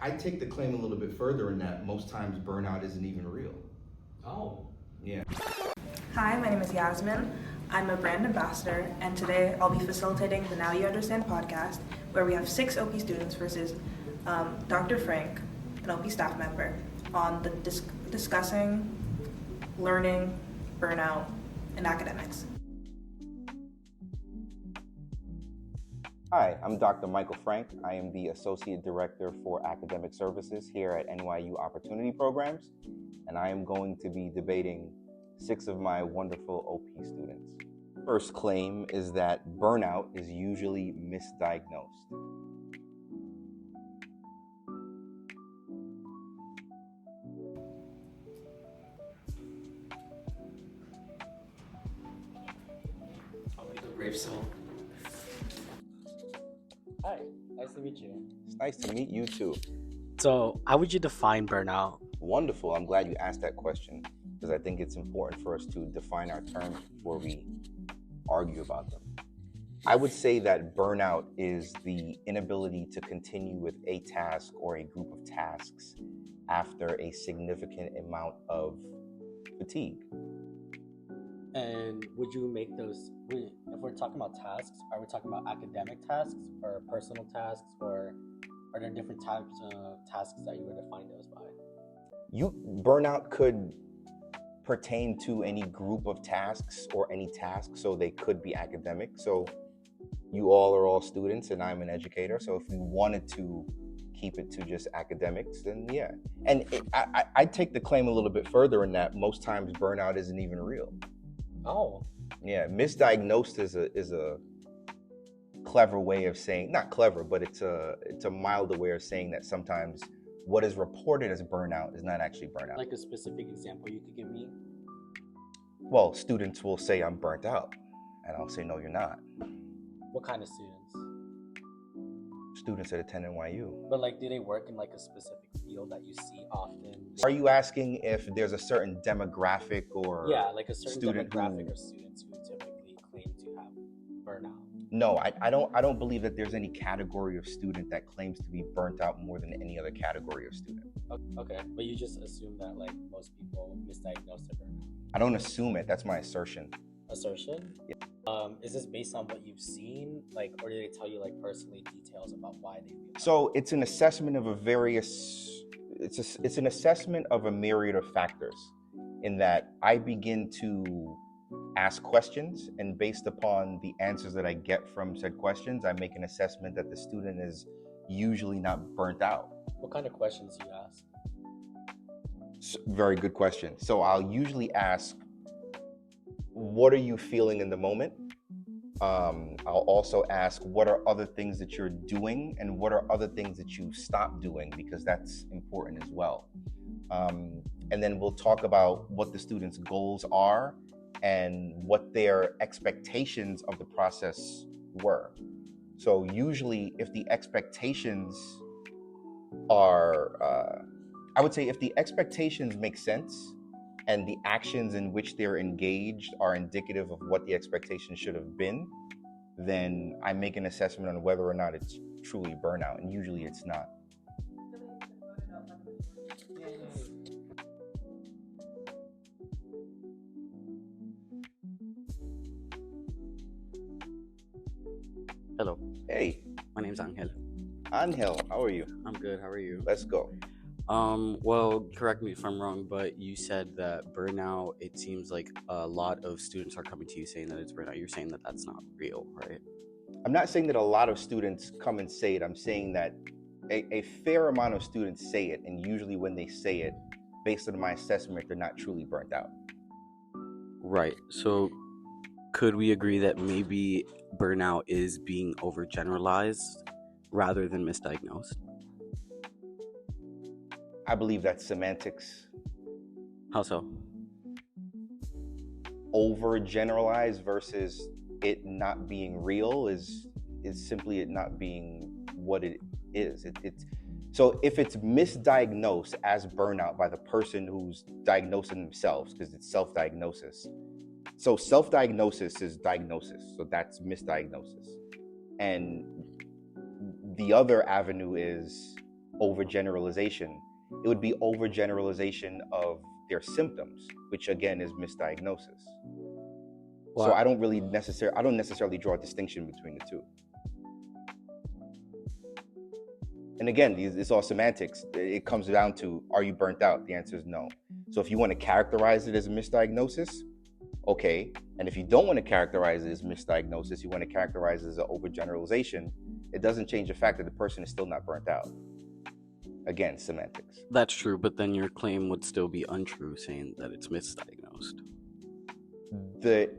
I take the claim a little bit further in that most times burnout isn't even real. Oh. Yeah. Hi, my name is Yasmin. I'm a brand ambassador, and today I'll be facilitating the Now You Understand podcast, where we have 6 OP students versus Dr. Frank, an OP staff member, on the discussing learning, burnout, and academics. Hi, I'm Dr. Michael Frank. I am the Associate Director for Academic Services here at NYU Opportunity Programs, and I am going to be debating 6 of my wonderful OP students. First claim is that burnout is usually misdiagnosed. I'll be the brave soul. Hi, nice to meet you. It's nice to meet you too. So, how would you define burnout? Wonderful. I'm glad you asked that question because I think it's important for us to define our terms before we argue about them. I would say that burnout is the inability to continue with a task or a group of tasks after a significant amount of fatigue. And would you make those, if we're talking about tasks, are we talking about academic tasks or personal tasks, or are there different types of tasks that you would define those by? Burnout could pertain to any group of tasks or any task, so they could be academic. So you all are all students and I'm an educator, so if we wanted to keep it to just academics, then yeah. And I take the claim a little bit further in that most times burnout isn't even real. Oh. Yeah, misdiagnosed is a clever way of saying, not clever, but it's a milder way of saying that sometimes what is reported as burnout is not actually burnout. Like a specific example you could give me? Well, students will say I'm burnt out, and I'll say no, you're not. What kind of students? Students that attend NYU. But like, do they work in like a specific field that you see often? Are you asking if there's a certain demographic or like a certain demographic of students who typically claim to have burnout? No, I don't believe that there's any category of student that claims to be burnt out more than any other category of student. Okay, but you just assume that like most people misdiagnose their burnout. I don't assume it. That's my assertion. Assertion? Yeah. Is this based on what you've seen, like, or do they tell you like personally details about why they feel? So it's an assessment of it's an assessment of a myriad of factors. In that I begin to ask questions, and based upon the answers that I get from said questions, I make an assessment that the student is usually not burnt out. What kind of questions do you ask? Very good question. So I'll usually ask, what are you feeling in the moment? I'll also ask, what are other things that you're doing, and what are other things that you stop doing, because that's important as well. And then we'll talk about what the students' goals are and what their expectations of the process were. So usually if the expectations are, I would say if the expectations make sense and the actions in which they're engaged are indicative of what the expectation should have been, then I make an assessment on whether or not it's truly burnout, and usually it's not. Hello, Hey, my name's Angel. Angel, how are you? I'm good. How are you? Let's go. Well, correct me if I'm wrong, but you said that burnout, it seems like a lot of students are coming to you saying that it's burnout. You're saying that that's not real, right? I'm not saying that a lot of students come and say it. I'm saying that a fair amount of students say it, and usually when they say it, based on my assessment, they're not truly burnt out. Right. So could we agree that maybe burnout is being overgeneralized rather than misdiagnosed? I believe that's semantics. How so? Overgeneralized versus it not being real is simply it not being what it is. So if it's misdiagnosed as burnout by the person who's diagnosing themselves, because it's self-diagnosis. So self-diagnosis is diagnosis. So that's misdiagnosis. And the other avenue is overgeneralization. It would be overgeneralization of their symptoms, which again is misdiagnosis. So I don't necessarily draw a distinction between the two. And again, it's all semantics. It comes down to, are you burnt out? The answer is no. So if you want to characterize it as a misdiagnosis, okay. And if you don't want to characterize it as misdiagnosis, you want to characterize it as an overgeneralization, it doesn't change the fact that the person is still not burnt out. Again, semantics. That's true, but then your claim would still be untrue, saying that it's misdiagnosed. The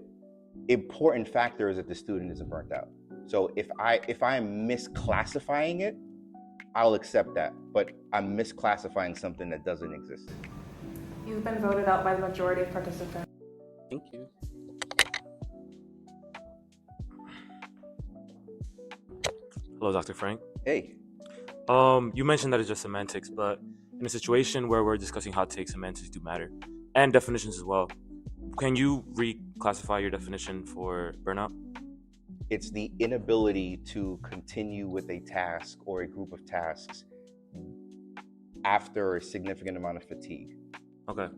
important factor is that the student isn't burnt out. So if I'm misclassifying it, I'll accept that, but I'm misclassifying something that doesn't exist. You've been voted out by the majority of participants. Thank you. Hello, Dr. Frank. Hey, You mentioned that it's just semantics, but in a situation where we're discussing hot takes, semantics do matter, and definitions as well. Can you reclassify your definition for burnout? it's the inability to continue with a task or a group of tasks after a significant amount of fatigue. Okay.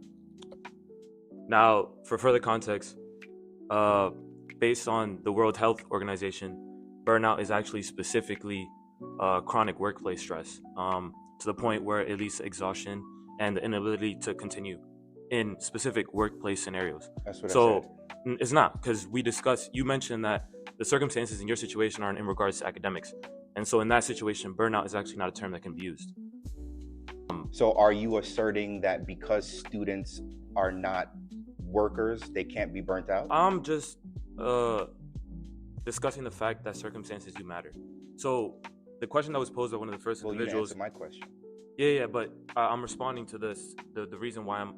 Now, for further context, based on the World Health Organization, burnout is actually specifically chronic workplace stress, to the point where it leads to exhaustion and the inability to continue in specific workplace scenarios. That's what I So said. it's not, because you mentioned that the circumstances in your situation aren't in regards to academics. And so in that situation, burnout is actually not a term that can be used. So are you asserting that because students are not workers, they can't be burnt out? I'm just discussing the fact that circumstances do matter. So the question that was posed by one of the first Well, you individuals. answered my question. Yeah, but I'm responding to this. The reason why I'm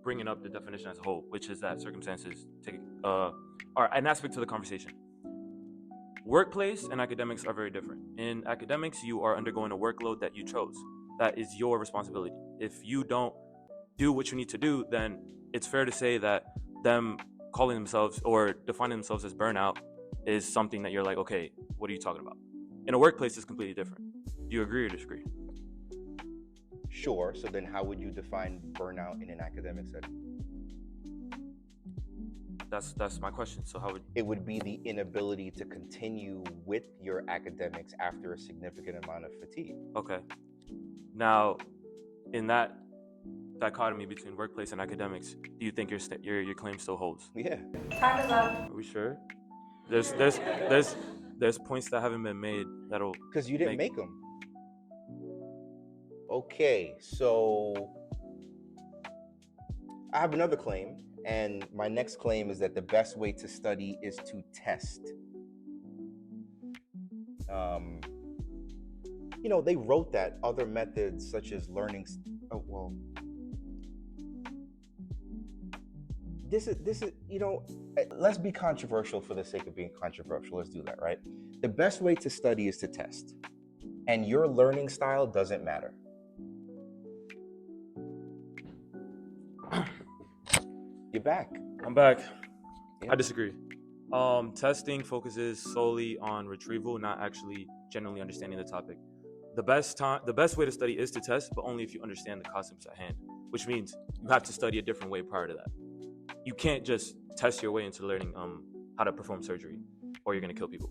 bringing up the definition as a whole, which is that circumstances are an aspect to the conversation. Workplace and academics are very different. In academics, you are undergoing a workload that you chose. That is your responsibility. If you don't do what you need to do, then it's fair to say that them calling themselves or defining themselves as burnout is something that you're like, okay, what are you talking about? In a workplace, it's completely different. Do you agree or disagree? Sure. So then how would you define burnout in an academic setting? That's my question. So how would It would be the inability to continue with your academics after a significant amount of fatigue. okay? Now, in that dichotomy between workplace and academics, do you think your claim still holds? Yeah. Time is up. Are we sure? There's points that haven't been made that'll. Because you didn't make them. Okay, so I have another claim, and my next claim is that the best way to study is to test. They wrote that other methods such as learning. This is let's be controversial for the sake of being controversial. Let's do that, right? The best way to study is to test, and your learning style doesn't matter. You're back. I'm back. Yeah. I disagree. Testing focuses solely on retrieval, not actually generally understanding the topic. The best way to study is to test, but only if you understand the concepts at hand, which means you have to study a different way prior to that. You can't just test your way into learning how to perform surgery, or you're gonna kill people.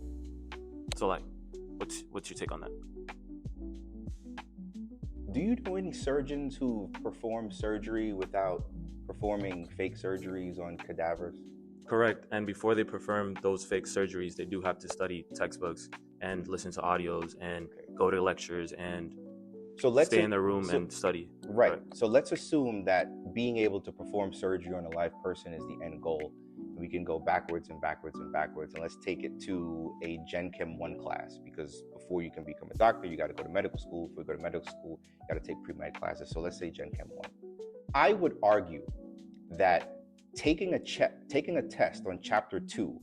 So, like, what's your take on that? Do you know any surgeons who perform surgery without performing fake surgeries on cadavers? Correct. And before they perform those fake surgeries, they do have to study textbooks and listen to audios and go to lectures and stay in their room and study. Right. Correct. So let's assume that being able to perform surgery on a live person is the end goal. We can go backwards and backwards and backwards, and let's take it to a Gen Chem 1 class, because before you can become a doctor, you got to go to medical school. If you go to medical school, you got to take pre-med classes. So let's say Gen Chem 1. I would argue that taking a test on chapter 2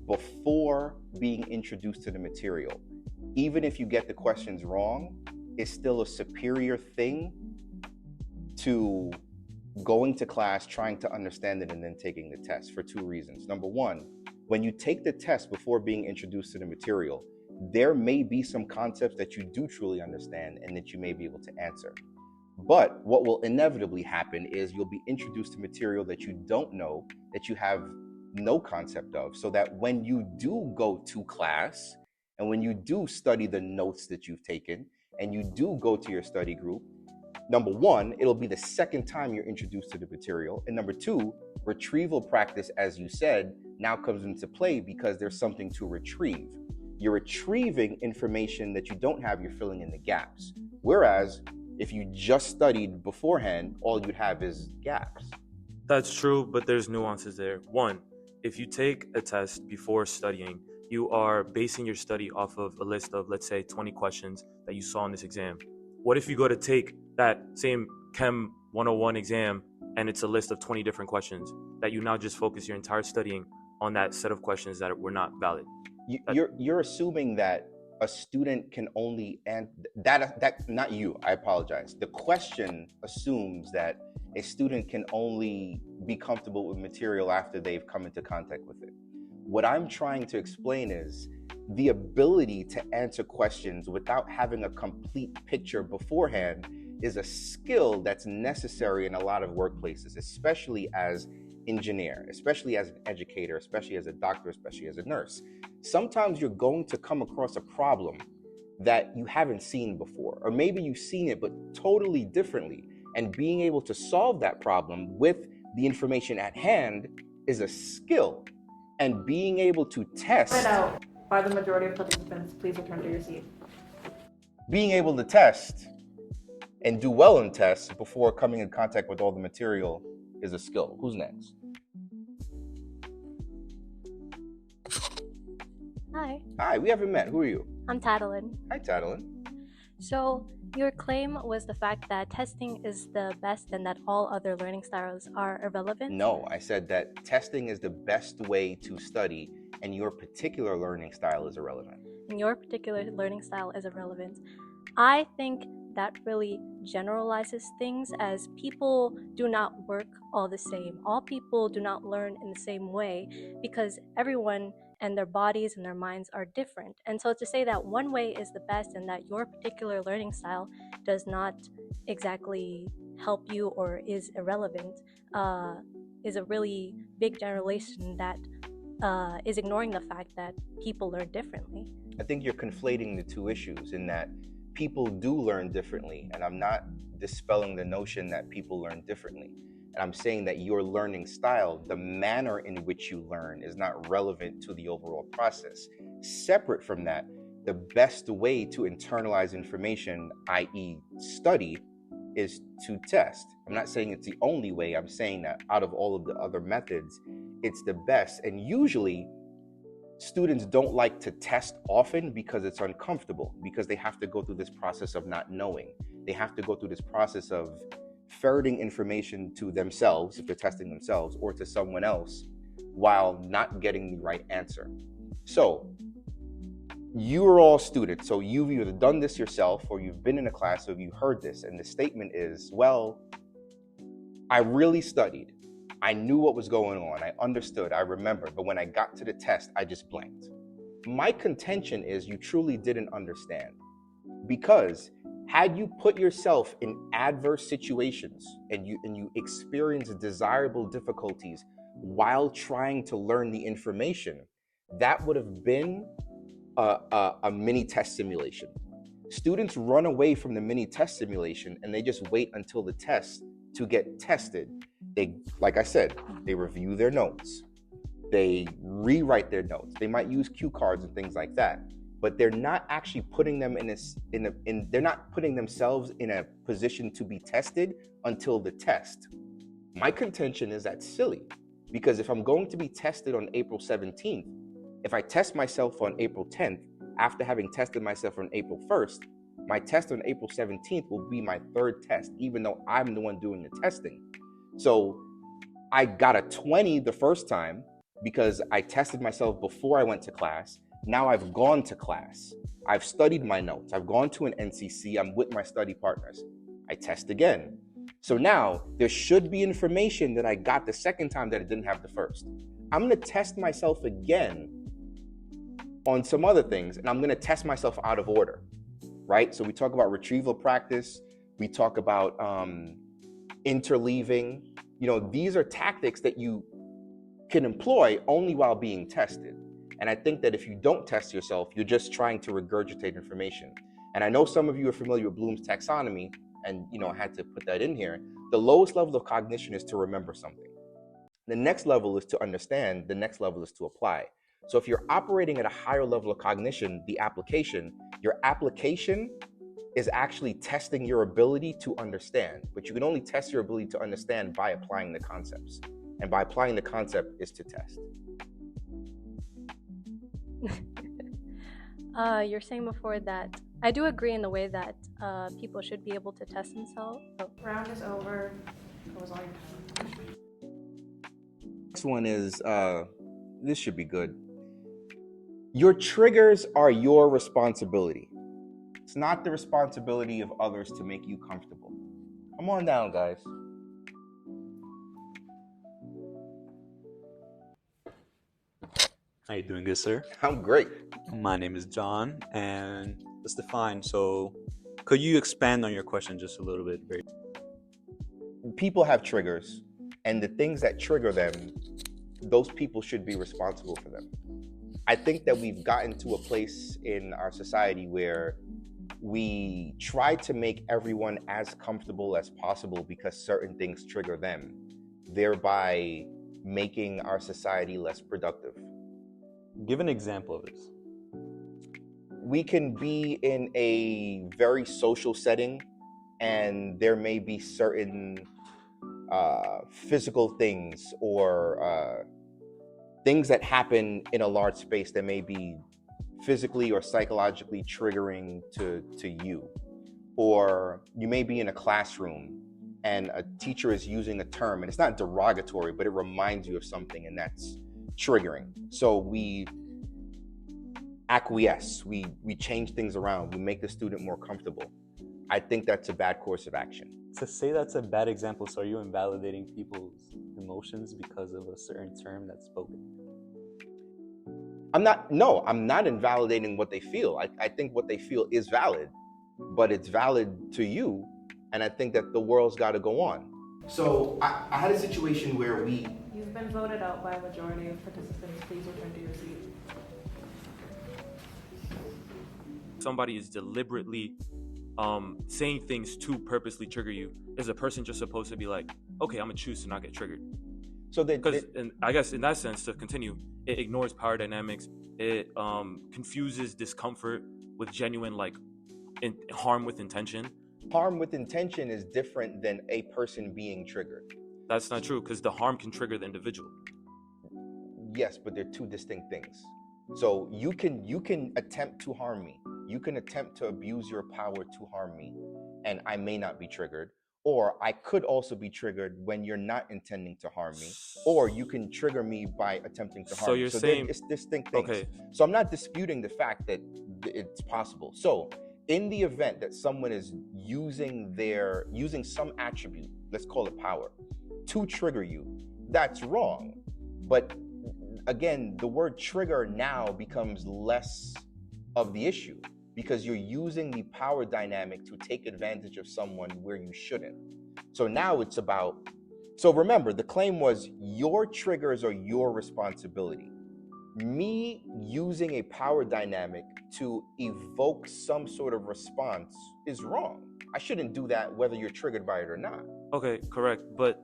before being introduced to the material, even if you get the questions wrong, is still a superior thing to going to class, trying to understand it, and then taking the test, for two reasons. Number one, when you take the test before being introduced to the material, there may be some concepts that you do truly understand and that you may be able to answer. But what will inevitably happen is you'll be introduced to material that you don't know, that you have no concept of, so that when you do go to class and when you do study the notes that you've taken and you do go to your study group, number one, it'll be the second time you're introduced to the material. And number two, retrieval practice, as you said, now comes into play because there's something to retrieve. You're retrieving information that you don't have, you're filling in the gaps. Whereas if you just studied beforehand, all you'd have is gaps. That's true, but there's nuances there. One, if you take a test before studying, you are basing your study off of a list of, let's say, 20 questions that you saw in this exam. What if you go to take that same Chem 101 exam and it's a list of 20 different questions that you now just focus your entire studying on that set of questions that were not valid? You're assuming that a student can only, and that not you, I apologize. The question assumes that a student can only be comfortable with material after they've come into contact with it. What I'm trying to explain is the ability to answer questions without having a complete picture beforehand is a skill that's necessary in a lot of workplaces, especially as engineer, especially as an educator, especially as a doctor, especially as a nurse. Sometimes you're going to come across a problem that you haven't seen before, or maybe you've seen it but totally differently. And being able to solve that problem with the information at hand is a skill. And being able to test. Right now, are the majority of participants, please return to your seat. Being able to test and do well in tests before coming in contact with all the material is a skill. Who's next? Hi, Hi, we haven't met. Who are you? I'm Tadeline. Hi, Tadeline. So, your claim was the fact that testing is the best and that all other learning styles are irrelevant? No, I said that testing is the best way to study and your particular learning style is irrelevant. And your particular learning style is irrelevant. I think that really generalizes things, as people do not work all the same. All people do not learn in the same way because everyone and their bodies and their minds are different. And so to say that one way is the best and that your particular learning style does not exactly help you or is irrelevant is a really big generalization that is ignoring the fact that people learn differently. I think you're conflating the two issues in that people do learn differently, and I'm not dispelling the notion that people learn differently. And I'm saying that your learning style, the manner in which you learn, is not relevant to the overall process. Separate from that, the best way to internalize information, i.e. study, is to test. I'm not saying it's the only way. I'm saying that out of all of the other methods, it's the best. And usually, students don't like to test often because it's uncomfortable, because they have to go through this process of not knowing. They have to go through this process of ferreting information to themselves, if they're testing themselves, or to someone else, while not getting the right answer. So, you are all students, so you've either done this yourself or you've been in a class, or you heard this, and the statement is, well, I really studied. I knew what was going on. I understood. I remember. But when I got to the test, I just blanked. My contention is you truly didn't understand. Because had you put yourself in adverse situations and you experience desirable difficulties while trying to learn the information, that would have been a mini test simulation. Students run away from the mini test simulation and they just wait until the test to get tested. They, like I said, they review their notes. They rewrite their notes. They might use cue cards and things like that, but they're not actually putting them they're not putting themselves in a position to be tested until the test. My contention is that's silly, because if I'm going to be tested on April 17th, if I test myself on April 10th, after having tested myself on April 1st, my test on April 17th will be my third test, even though I'm the one doing the testing. So I got a 20 the first time because I tested myself before I went to class. Now I've gone to class. I've studied my notes. I've gone to an NCC. I'm with my study partners. I test again. So now there should be information that I got the second time that I didn't have the first. I'm going to test myself again on some other things, and I'm going to test myself out of order, right? So we talk about retrieval practice. We talk about interleaving. You know, these are tactics that you can employ only while being tested. And I think that if you don't test yourself, you're just trying to regurgitate information. And I know some of you are familiar with Bloom's taxonomy, and you know, I had to put that in here. The lowest level of cognition is to remember something. The next level is to understand. The next level is to apply. So if you're operating at a higher level of cognition, your application is actually testing your ability to understand. But you can only test your ability to understand by applying the concepts. And by applying the concept is to test. You're saying before that I do agree in the way that people should be able to test themselves. Oh. Round is over. That was all your time. Next one is, this should be good. Your triggers are your responsibility. It's not the responsibility of others to make you comfortable. Come on down, guys. How you doing, good sir? I'm great. My name is John, and let's define. So, could you expand on your question just a little bit? People have triggers, and the things that trigger them, those people should be responsible for them. I think that we've gotten to a place in our society where we try to make everyone as comfortable as possible because certain things trigger them, thereby making our society less productive. Give an example of this. We can be in a very social setting, and there may be certain physical things or things that happen in a large space that may be physically or psychologically triggering to you. Or you may be in a classroom and a teacher is using a term, and it's not derogatory, but it reminds you of something, and that's triggering. So we acquiesce, we change things around, we make the student more comfortable. I think that's a bad course of action. To say that's a bad example, so are you invalidating people's emotions because of a certain term that's spoken? I'm not invalidating what they feel. I think what they feel is valid, but it's valid to you, and I think that the world's got to go on. So I had a situation where You've been voted out by a majority of participants. Please return to your seat. Somebody is deliberately saying things to purposely trigger you. Is a person just supposed to be like, okay, I'm gonna choose to not get triggered? So because I guess in that sense, to continue, it ignores power dynamics. It confuses discomfort with genuine harm with intention. Harm with intention is different than a person being triggered. That's not true, because the harm can trigger the individual. Yes, but they're two distinct things. So you can attempt to harm me. You can attempt to abuse your power to harm me, and I may not be triggered. Or I could also be triggered when you're not intending to harm me. Or you can trigger me by attempting to harm me. So you're saying it's distinct things. Okay. So I'm not disputing the fact that it's possible. So in the event that someone is using some attribute, let's call it power, to trigger you, that's wrong. But again, the word trigger now becomes less of the issue, because you're using the power dynamic to take advantage of someone where you shouldn't. So now it's about, so remember, the claim was your triggers are your responsibility. Me using a power dynamic to evoke some sort of response is wrong. I shouldn't do that whether you're triggered by it or not. Okay, correct. But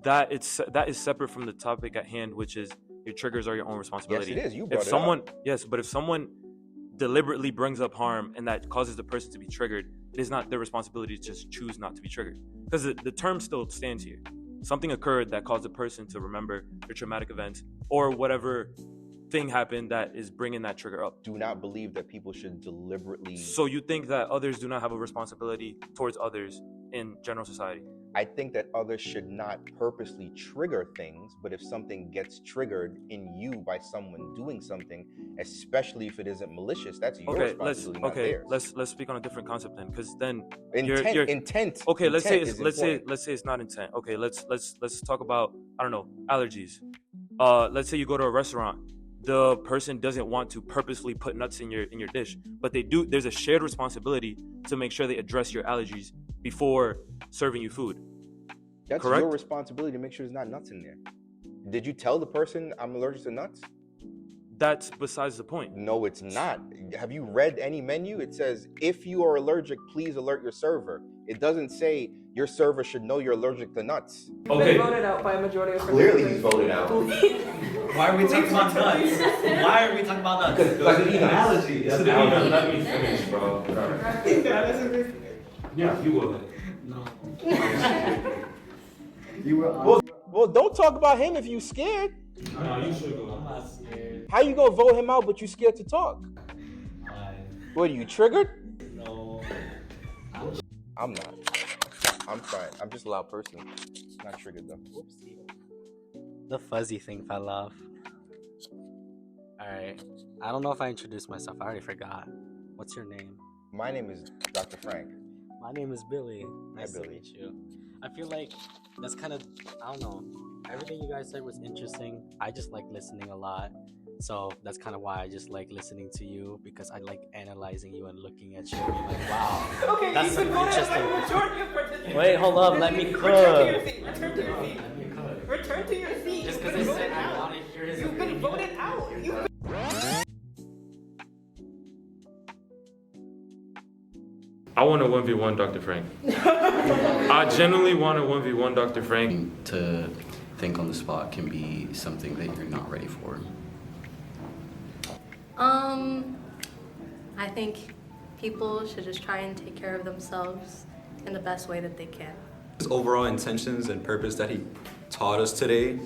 that is separate from the topic at hand, which is your triggers are your own responsibility. Yes, it is. You brought it up. Yes, but if someone deliberately brings up harm and that causes the person to be triggered, it is not their responsibility to just choose not to be triggered. Because the term still stands here. Something occurred that caused the person to remember their traumatic events or whatever thing happened that is bringing that trigger up. Do not believe that people should deliberately... So you think that others do not have a responsibility towards others in general society? I think that others should not purposely trigger things, but if something gets triggered in you by someone doing something, especially if it isn't malicious, that's your responsibility, not theirs. Let's speak on a different concept then, because then intent. Okay, let's say intent it's not intent. Okay, let's talk about, I don't know, allergies. Let's say you go to a restaurant the person doesn't want to purposefully put nuts in your dish, but they do. There's a shared responsibility to make sure they address your allergies before serving you food. That's Correct? your responsibility to make sure there's not nuts in there. Did you tell the person I'm allergic to nuts? That's besides the point. No, it's not. Have you read any menu? It says, if you are allergic, please alert your server. It doesn't say your server should know you're allergic to nuts. Okay. Voted out by a majority of Clearly he's voted out. Why are we talking about nuts? Why are we talking about nuts? Because it's an allergy. It's an allergy. Let me finish, bro. Yeah, you will. No. Well, don't talk about him if you scared. No, you should go. I'm not scared. How you gonna vote him out but you scared to talk? What, are you triggered? No. I'm not. I'm fine. I'm just a loud person. Not triggered though. The fuzzy thing fell off. Alright. I don't know if I introduced myself. I already forgot. What's your name? My name is Dr. Frank. My name is Billy. Nice to Billy. meet you. I feel like that's kind of, I don't know. Everything you guys said was interesting. I just like listening a lot. So that's kind of why I just like listening to you, because I like analyzing you and looking at you and being like, wow. Okay, that's you've some been voted out by a interesting. majority of participants. Wait, hold up. Let me cook. Return to your seat. Return to your seat. Let me cook. Return to your seat. Just You've because been I said voted I out. want to hear his You've been opinion. voted out. You've been I want a 1v1 Dr. Frank. I genuinely want a 1v1 Dr. Frank. To think on the spot can be something that you're not ready for. I think people should just try and take care of themselves in the best way that they can. His overall intentions and purpose that he taught us today,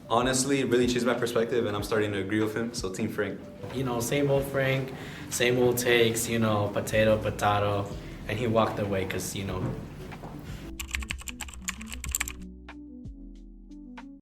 honestly, really changed my perspective, and I'm starting to agree with him. So, Team Frank. You know, same old Frank, same old takes, you know, potato, and he walked away because, you know,